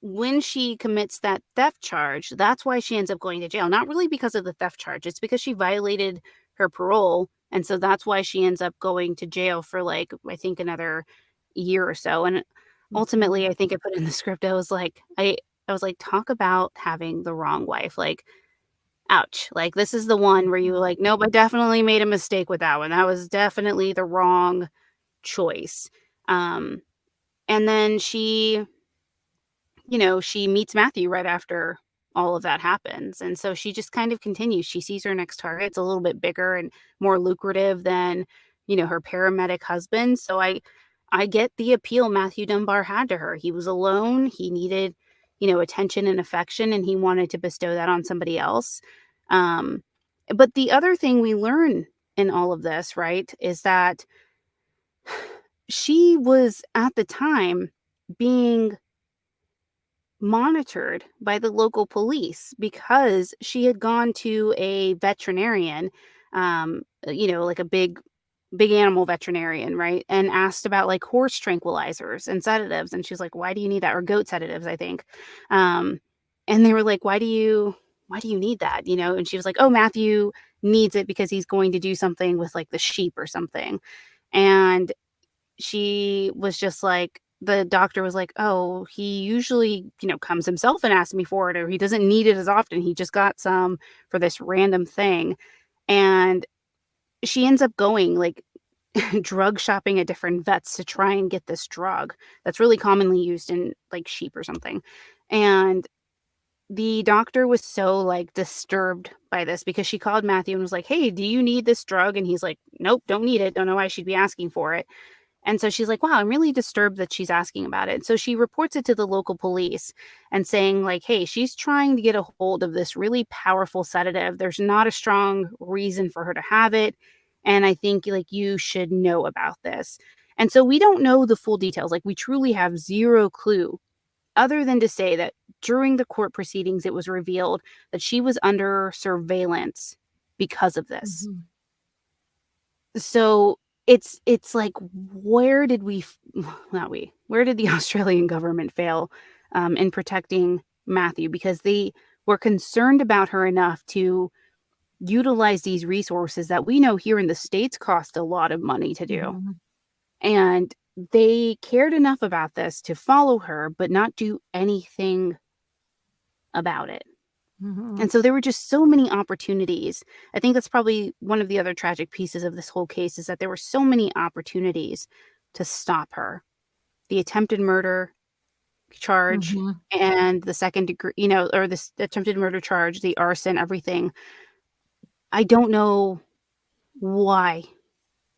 when she commits that theft charge, that's why she ends up going to jail. Not really because of the theft charge, it's because she violated her parole. And so that's why she ends up going to jail for like, I think, another year or so. And ultimately, I think I put in the script, I was like, talk about having the wrong wife. Like, ouch. Like, this is the one where you were like, nope, I definitely made a mistake with that one. That was definitely the wrong choice. Um, and then she meets Matthew right after all of that happens. And so she just kind of continues. She sees her next target. It's a little bit bigger and more lucrative than, her paramedic husband. So I get the appeal Matthew Dunbar had to her. He was alone. He needed, attention and affection, and he wanted to bestow that on somebody else. Um, but the other thing we learn in all of this, right, is that she was at the time being monitored by the local police because she had gone to a veterinarian, like a big animal veterinarian, right? And asked about like horse tranquilizers and sedatives. And she's like, "Why do you need that?" Or goat sedatives, I think. Um, and they were like, why do you need that? And she was like, "Oh, Matthew needs it because he's going to do something with like the sheep or something." And she was just like, the doctor was like, "Oh, he usually, comes himself and asks me for it, or he doesn't need it as often. He just got some for this random thing." And she ends up going like drug shopping at different vets to try and get this drug that's really commonly used in like sheep or something. And the doctor was so like disturbed by this because she called Matthew and was like, "Hey, do you need this drug?" And he's like, "Nope, don't need it. Don't know why she'd be asking for it." And so she's like, "Wow, I'm really disturbed that she's asking about it." So she reports it to the local police and saying like, "Hey, she's trying to get a hold of this really powerful sedative. There's not a strong reason for her to have it, and I think like you should know about this." And so we don't know the full details. Like we truly have zero clue other than to say that during the court proceedings it was revealed that she was under surveillance because of this. Mhm. So it's like where did we not we where did the Australian government fail in protecting Matthew, because they were concerned about her enough to utilize these resources that we know here in the States cost a lot of money to do, Mhm. and they cared enough about this to follow her but not do anything about it. Mhm. And so there were just so many opportunities. I think that's probably one of the other tragic pieces of this whole case, is that there were so many opportunities to stop her. The attempted murder charge Mhm. and the second degree, or this attempted murder charge, the arson, everything. I don't know why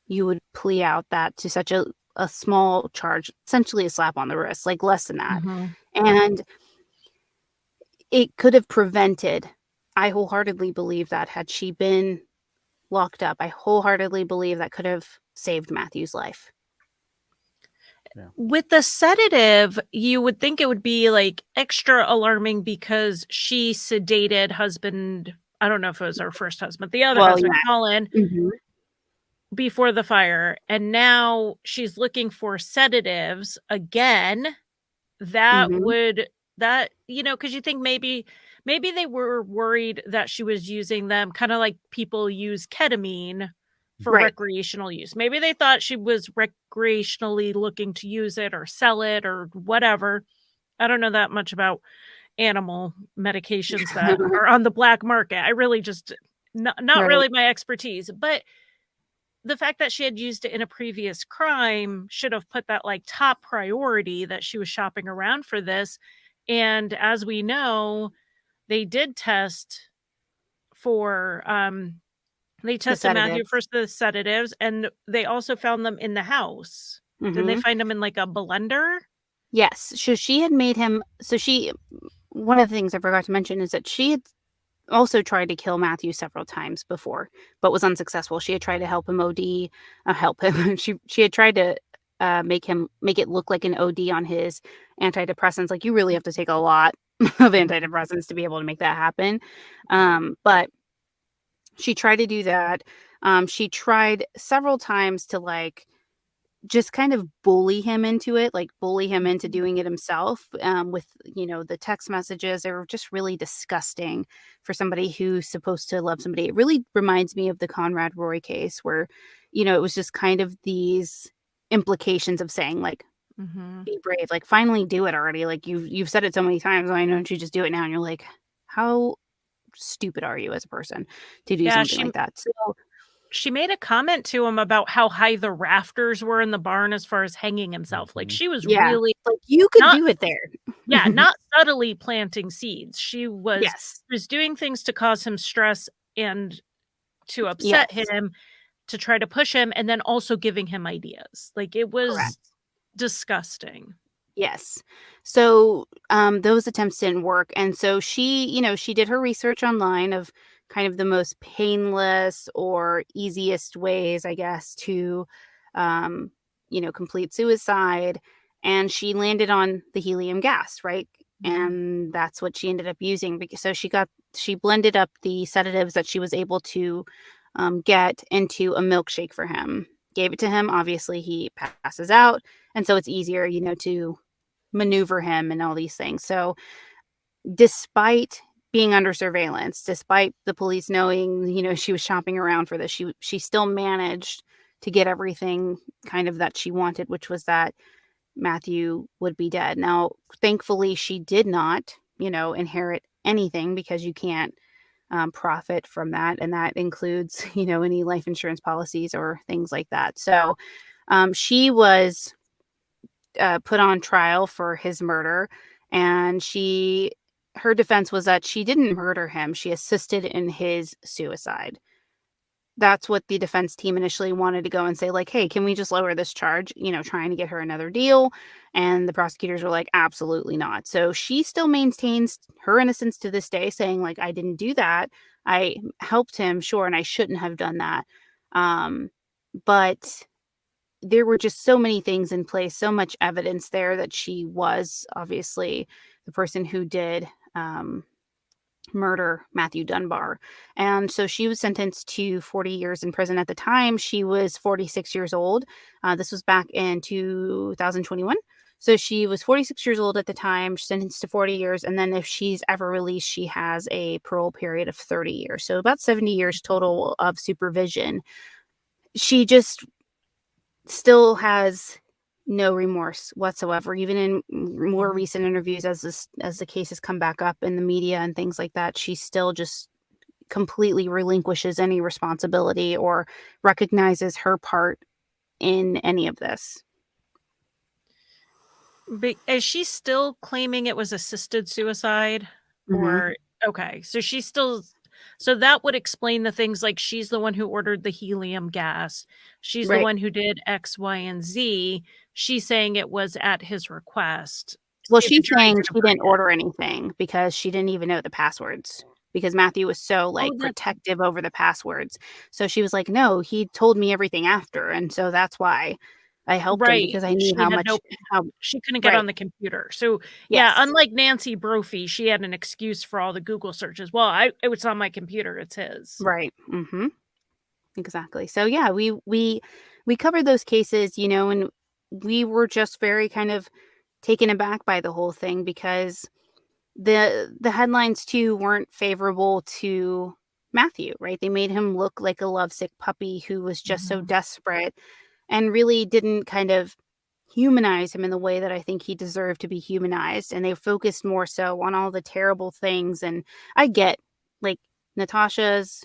you would plea out that to such a small charge, essentially a slap on the wrist, like less than that. Mhm. And it could have prevented. I wholeheartedly believe that had she been locked up, I wholeheartedly believe that could have saved Matthew's life. With the sedative, you would think it would be, like, extra alarming because she sedated husband, I don't know if it was her first husband, the other Well, yeah. husband, Colin, Mhm. before the fire, and now she's looking for sedatives again. That Mhm. would that because you think maybe they were worried that she was using them kinda like people use ketamine for Right. recreational use. Maybe they thought she was recreationally looking to use it or sell it or whatever. I don't know that much about animal medications that are on the black market. I really just not Right. really my expertise, but the fact that she had used it in a previous crime should have put that, like, top priority that she was shopping around for this, and as we know, they did test for, they The tested Matthew for sedatives. the sedatives, and they also found them in the house. Didn't they Mhm. find them in, like, a blender? Yes. So she had made him so she one of the things I forgot to mention is that she had also tried to kill Matthew several times before, but was unsuccessful. She had tried to help him OD, help him. She had tried to make it look like an OD on his antidepressants. Like you really have to take a lot of antidepressants to be able to make that happen. But she tried to do that. She tried several times to like just kind of bully him into it, like bully him into Mhm. doing it himself, with, the text messages. They were just really disgusting for somebody who's supposed to love somebody. It really reminds me of the Conrad Roy case where, it was just kind of these implications of saying like, Mhm. be brave, like finally do it already. Like you've said it so many times. Why don't you just do it now? And you're like, how stupid are you as a person to do Yeah, something like that? So she made a comment to him about how high the rafters were in the barn as far as hanging himself, like, Mhm. she was yeah, really like you could not do it there. yeah, not subtly planting seeds. Yes. She was doing things to cause him stress and to upset Yes. him, to try to push him, and then also giving him ideas. Like, it was Correct. disgusting. Yes. So, those attempts didn't work, and so she did her research online of kind of the most painless or easiest ways, I guess, to, complete suicide, and she landed on the helium gas, right? Mhm. And that's what she ended up using because so she blended up the sedatives that she was able to, get into a milkshake for him, gave it to him, obviously, he passes out, and so it's easier, to maneuver him and all these things. So, despite being under surveillance, despite the police knowing, she was shopping around for this, she still managed to get everything kind of that she wanted, which was that Matthew would be dead. Now, thankfully, she did not, inherit anything because you can't profit from that, and that includes, any life insurance policies or things like that. So she was put on trial for his murder, and her defense was that she didn't murder him. She assisted in his suicide. That's what the defense team initially wanted to go and say, like, hey, can we just lower this charge, trying to get her another deal. And the prosecutors were like, absolutely not. So she still maintains her innocence to this day, saying, like, I didn't do that. I helped him, sure, and I shouldn't have done that. But there were just so many things in place, so much evidence there that she was obviously the person who did murder Matthew Dunbar. And so she was sentenced to 40 years in prison. At the time, she was 46 years old. This was back in 2021. So she was 46 years old at the time, sentenced to 40 years. And then if she's ever released, she has a parole period of 30 years. So about 70 years total of supervision. She just still has no remorse whatsoever, even in more recent interviews as the case has come back up in the media and things like that. She still just completely relinquishes any responsibility or recognizes her part in any of this. But is she still claiming it was assisted suicide? Or okay, so she's still, so that would explain the things like she's the one who ordered the helium gas. She's the Right. one who did X, Y, and Z. She's saying it was at his request. Well, If the she's jury's saying gonna she buy didn't it. order anything because she didn't even know the passwords, because Matthew was so Oh, that's protective over the passwords. So she was like, no, he told me everything after. And so that's why I helped him, right. because I knew She had no, how, she couldn't get right. on the computer. So yeah, Yes. unlike Nancy Brophy, she had an excuse for all the Google searches. Well, it was on my computer, it's his. Right. Exactly. So yeah, we covered those cases, and we were just very kind of taken aback by the whole thing, because the headlines too weren't favorable to Matthew, right? They made him look like a lovesick puppy who was just so desperate, and really didn't kind of humanize him in the way that I think he deserved to be humanized. And they focused more so on all the terrible things. And I get, like, Natasha's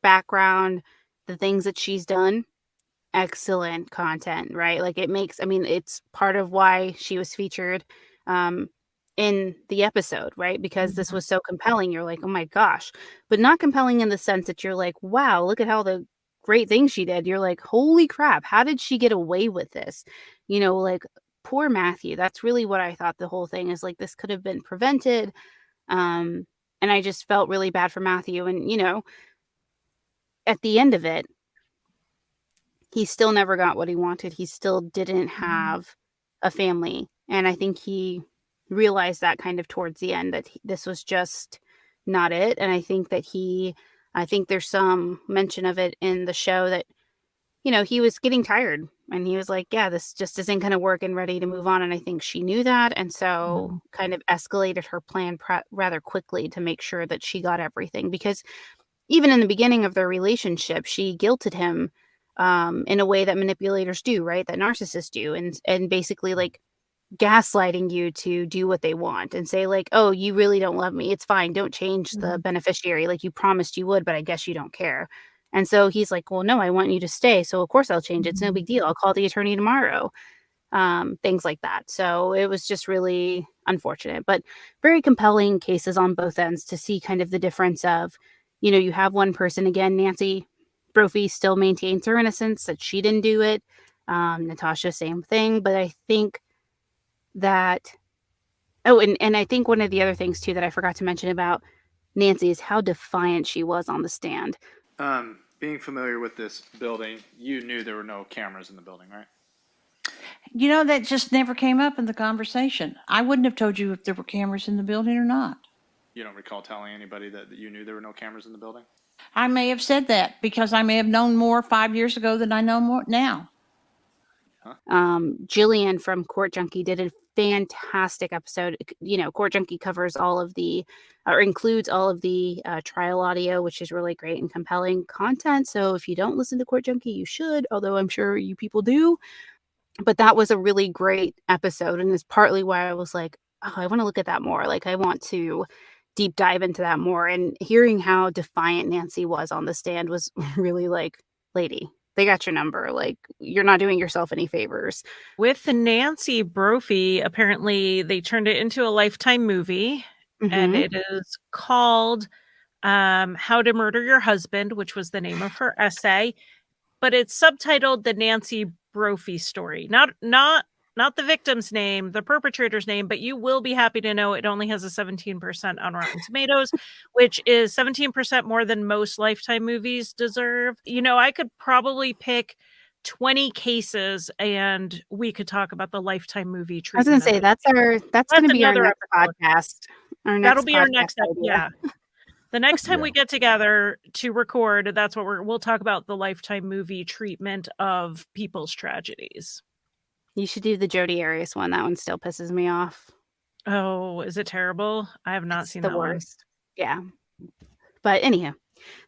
background, the things that she's done, excellent content, right? Like, it's part of why she was featured in the episode, right? Because this was so compelling. You're like, oh my gosh. But not compelling in the sense that you're like, wow, look at how the great things she did. You're like, holy crap, how did she get away with this? Like, poor Matthew. That's really what I thought the whole thing is, like, this could have been prevented. And I just felt really bad for Matthew. And, at the end of it, he still never got what he wanted. He still didn't have a family. And I think he realized that kind of towards the end, that this was just not it. And I think there's some mention of it in the show that, he was getting tired, and he was like, yeah, this just isn't going to work, and ready to move on. And I think she knew that. And so kind of escalated her plan rather quickly to make sure that she got everything, because even in the beginning of their relationship, she guilted him in a way that manipulators do, right? That narcissists do, and basically, like, gaslighting you to do what they want and say, like, oh, you really don't love me. It's fine. Don't change the beneficiary. Like, you promised you would, but I guess you don't care. And so he's like, well, no, I want you to stay. So of course I'll change. It's no big deal. I'll call the attorney tomorrow. Things like that. So it was just really unfortunate, but very compelling cases on both ends to see kind of the difference of, you have one person, again, Nancy Brophy still maintains her innocence, that she didn't do it. Natasha, same thing. But I think that, and I think one of the other things too that I forgot to mention about Nancy is how defiant she was on the stand. Being familiar with this building, you knew there were no cameras in the building, right? That just never came up in the conversation. I wouldn't have told you if there were cameras in the building or not. You don't recall telling anybody that you knew there were no cameras in the building? I may have said that because I may have known more 5 years ago than I know more now. Jillian from Court Junkie did a fantastic episode. Court Junkie covers includes all of the trial audio, which is really great and compelling content. So if you don't listen to Court Junkie, you should, although I'm sure you people do. But that was a really great episode, and is partly why I was like, oh, I want to look at that more. Like, I want to deep dive into that more. And hearing how defiant Nancy was on the stand was really like, lady, they got your number. Like, you're not doing yourself any favors. With Nancy Brophy, apparently they turned it into a Lifetime movie, and Mhm. it is called How to Murder Your Husband, which was the name of her essay, but it's subtitled The Nancy Brophy Story. Not the victim's name, the perpetrator's name, but you will be happy to know it only has a 17% on Rotten Tomatoes, which is 17% more than most Lifetime movies deserve. You know, I could probably pick 20 cases and we could talk about the Lifetime movie I was gonna treatment of say it. that's That's gonna be our another next episode. podcast. That'll be our next idea. yeah. The next time Yeah. we get together to record, that's what we'll talk about, the Lifetime movie treatment of people's tragedies. You should do the Jodi Arias one. That one still pisses me off. Oh, is it terrible? I have not It's seen the that one. worst. Yeah. But anyhow.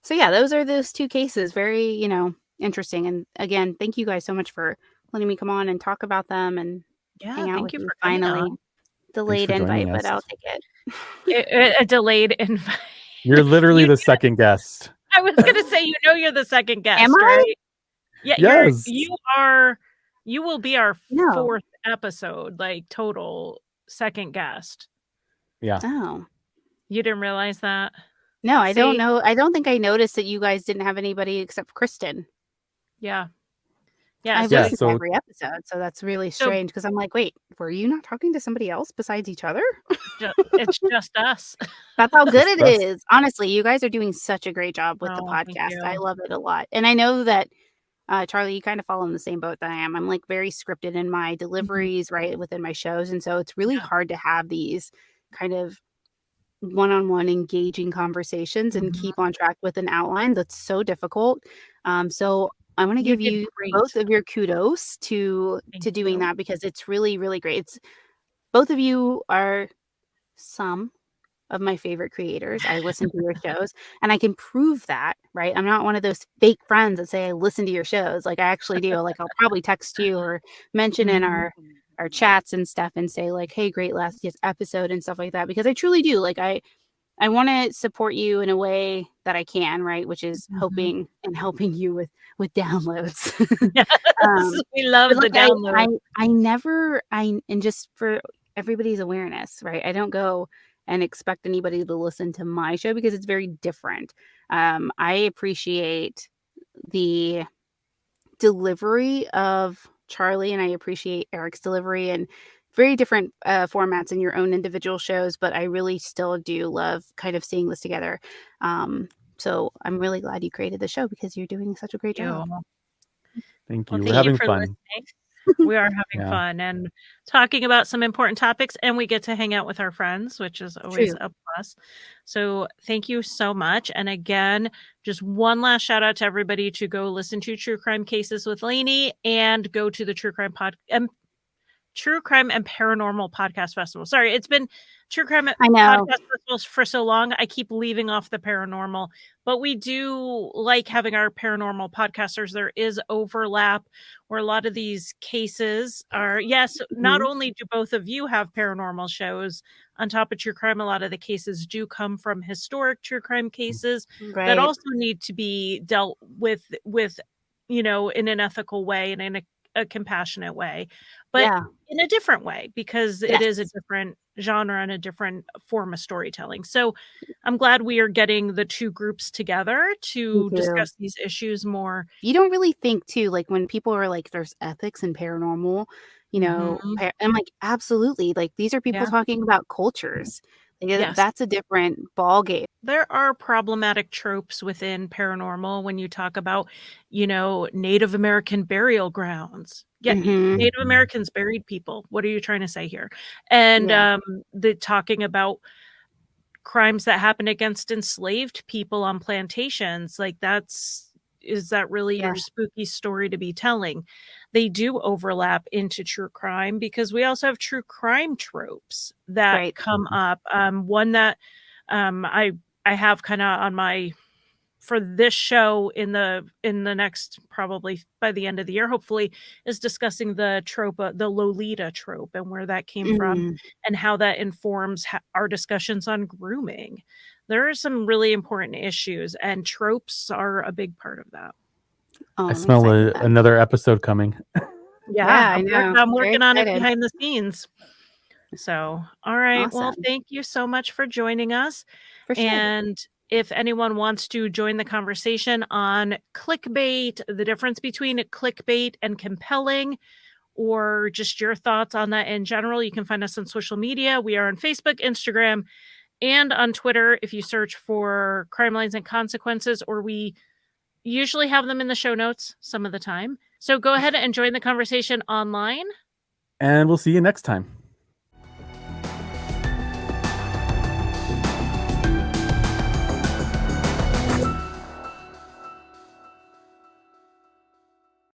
So yeah, those are those two cases. Very, interesting. And again, thank you guys so much for letting me come on and talk about them and Yeah, hang out thank with you you for coming finally. on. Delayed for joining invite, but us. I'll take it. A delayed invite. You're literally You- the second guest. I was gonna say, you're the second guest, Am I? right? Yeah, Yes. you will be our No. 4th episode, like total second guest. Yeah. Oh. You didn't realize that? No, I don't See? know. I don't think I noticed that you guys didn't have anybody except Kristen. Yeah. Yeah. I've so listened to so- every episode, so that's really strange because I'm like, wait, were you not talking to somebody else besides each other? it's just us. That's how good Just it us. is. Honestly, you guys are doing such a great job with the Oh, thank podcast. I you. love it a lot. And I know that Charlie, you kind of fall in the same boat that I am. I'm like very scripted in my deliveries, right, within my shows. And so it's really Yeah. hard to have these kind of one-on-one engaging conversations and Mhm. keep on track with an outline. That's so difficult. So I want to You give did you great. both of your kudos to Thank doing you. that because it's really, really great. It's both of you are some of my favorite creators. I listen to your shows and I can prove that, right? I'm not one of those fake friends that say I listen to your shows. Like I actually do. Like I'll probably text you or mention in Mhm. our chats and stuff and say like, hey, great last episode and stuff like that because I truly do. Like I want to support you in a way that I can, right? Which is Mhm. hoping and helping you with downloads. Yes, we love But the look, download. I never and just for everybody's awareness, right? I don't go and expect anybody to listen to my show because it's very different. I appreciate the delivery of Charlie and I appreciate Eric's delivery and very different formats in your own individual shows, but I really still do love kind of seeing this together. So I'm really glad you created the show because you're doing such a great job. Thank Well, you. thank We're having for fun. listening. We are having Yeah. fun and talking about some important topics, and we get to hang out with our friends, which is always True. a plus. So thank you so much. And again, just one last shout out to everybody to go listen to True Crime Cases with Lainey and go to the True Crime and Paranormal Podcast Festival. Sorry, it's been True Crime I know. Podcast Festivals for so long. I keep leaving off the paranormal, but we do like having our paranormal podcasters. There is overlap where a lot of these cases are, yes, not Mhm. only do both of you have paranormal shows on top of true crime, a lot of the cases do come from historic true crime cases Right. that also need to be dealt with, in an ethical way and in a compassionate way, but Yeah. in a different way because it is a Yes. different genre and a different form of storytelling. So I'm glad we are getting the two groups together to too. discuss these issues more. You don't really think too, like when people are like, there's ethics in paranormal, Mhm. I'm like, absolutely. Like these are people Yeah. talking about cultures. Like, Yes. that's a different ball game. There are problematic tropes within paranormal when you talk about, Native American burial grounds. Yeah, Mhm. Native Americans buried people. What are you trying to say here? And Yeah. the talking about crimes that happen against enslaved people on plantations, like is that really Yeah. your spooky story to be telling? They do overlap into true crime because we also have true crime tropes that Right. come up. One that I have kind of on my for this show in the next, probably by the end of the year, hopefully, is discussing the trope, the Lolita trope, and where that came from, and how that informs our discussions on grooming. There are some really important issues, and tropes are a big part of that. Oh, I I'm smell excited then. another episode coming. Yeah, I know. I'm Very working on it excited. behind the scenes. So, all right. Well, Awesome. thank you so much for joining us. For sure. And if anyone wants to join the conversation on clickbait, the difference between clickbait and compelling, or just your thoughts on that in general, you can find us on social media. We are on Facebook, Instagram, and on Twitter if you search for Crime Lines and Consequences, or we usually have them in the show notes some of the time. So go ahead and join the conversation online. And we'll see you next time.